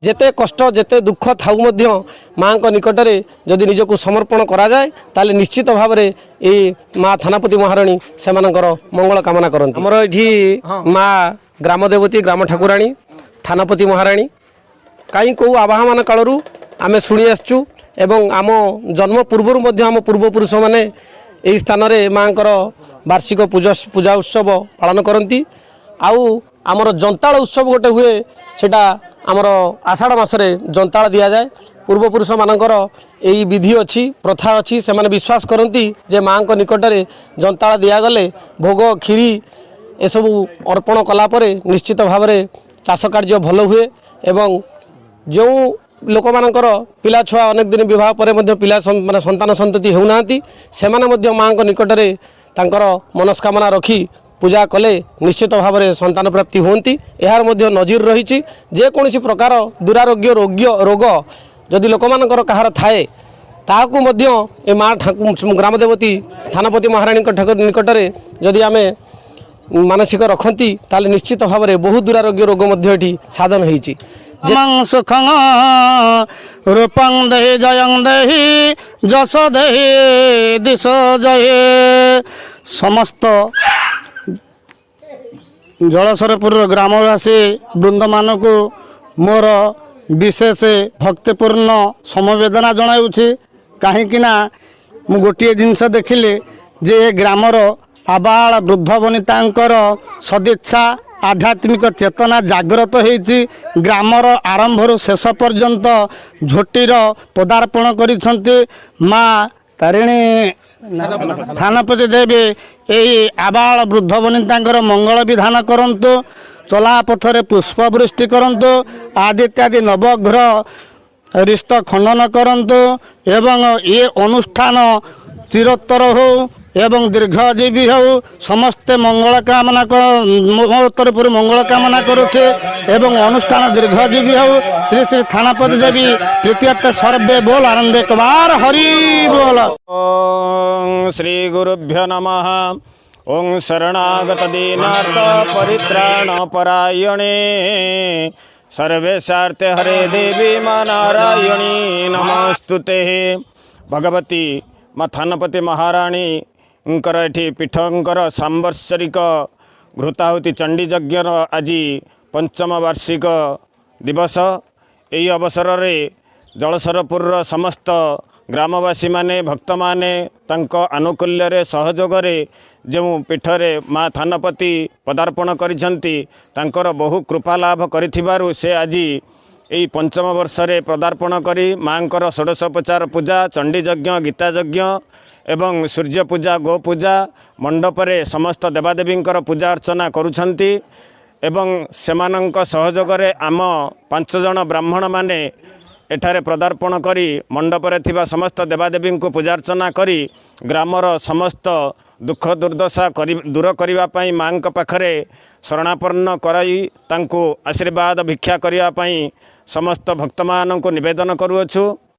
जेते कष्ट जेते दुख थाऊ मध्य माँ निकटरे जदि निजक समर्पण करा जाए ताले निश्चित भाव में ये माँ थानापति महाराणी से मंगल कामना करती। आमर ये माँ ग्रामदेवती ग्राम ठाकुराणी थानापति महाराणी कहीं कौ आवाहन कालू आम शुणी आसचु एवं आम जन्म पूर्वर आम पूर्वपुरुष मैंने यही स्थान में माँ वार्षिक पूजा उत्सव पालन करती। आउ आमर जंताल उत्सव गोटे हुए सेटा आमर आषाढ़ मासरे जंताल दि जाए। पूर्वपुरुष मानकर यही विधि अच्छी प्रथा अच्छी से माने विश्वास करती जे माँ निकटरे जंताल दिगले भोग खीरी एसबू अर्पण कलापर निश्चित भाव में चाष कार्य भल हुए एवं जो लोक मानकर पिला छुआ अनेक दिन विवाह पर पिला माने संतान संतति होना से माँ निकटरे तांकर मनस्कामना रखी पूजा कले निश्चित भाव में संतान प्राप्ति होती। यार नजीर रही जेकोसी प्रकार दुरारोग्य रोग जदि लोक मानकर कहार थाए ताकू ए माँ ग्रामदेवती थानापति महाराणी निकटरे जदि आमे मानसिक रखती ताले निश्चित भाव में बहुत दुरारोग्य रोग साधन होती। सुखं रूपं देहि जयं देहि जस देहि दिश जय समस्त जलसरपुर ग्रामवासी वृंद मान को मोर विशेष भक्तिपूर्ण समवेदना जनाऊँगी कहीं मु गोटे जिनस देखिले जे ग्रामर आबाल वृद्ध वनितांकर सदिच्छा आध्यात्मिक चेतना जागृत होती ग्रामर आरंभर शेष पर्यंत झोटीर पदार्पण करिसेंती माँ तारिणी थानापति देवी यही आबाल वृद्ध वनितांकर मंगल विधान करंतु चला पथरे पुष्पवृष्टि करंतु आदि इत्यादि नवग्रह रिष्ट खंडन करंतु एवं ये अनुष्ठान चिरोत्तर हो एवं दीर्घजीवी हो समस्ते मंगल कामना मो तरफ मंगल कामना करुचे एवं अनुष्ठान दीर्घजीवी हो श्री श्री थानापति देवी प्रीत्यर्थ सर्वे बोल आनंदे कुमार हरि बोल। ओं श्री गुरुभ्यो नमः। ओं शरणागत दीनार्थ परित्राण परायणे सर्वेशार्थे हरे देवी माँ नारायणी नमस्तुते। भगवती माँ थानापति महाराणी ये पीठंकर सांवत्सरिक घृताहुति चंडी यज्ञर आज पंचम वार्षिक दिवस। यही अवसर में जलसरपुर समस्त ग्रामवासी माने भक्त माने तांको आनुकूल्य सहयोग जो पीठरे माँ थानापति पदार्पण करिसेंती तांकर बहु कृपा लाभ करिथिबारु से आज यही पंचम वर्ष रे पदार्पण करी माँकर षोडशोपचार पूजा चंडी यज्ञ गीता यज्ञ एवं सूर्य पूजा गो पूजा मंडपरे समस्त देवादेवींकर पूजा अर्चना करुछंती एवं सेमानंक सहयोगरे आम 5 जन ब्राह्मण माने एठारे पदार्पण करी मंडपरे थिबा समस्त देवादेवी को पूजा अर्चना करी ग्रामर समस्त दुख दुर्दशा दूर करिवा पई माँ पाखरे शरणापन्न कराई तांको आशीर्वाद भिक्षा करिवा पई समस्त भक्तमानंको निवेदन करूअछु।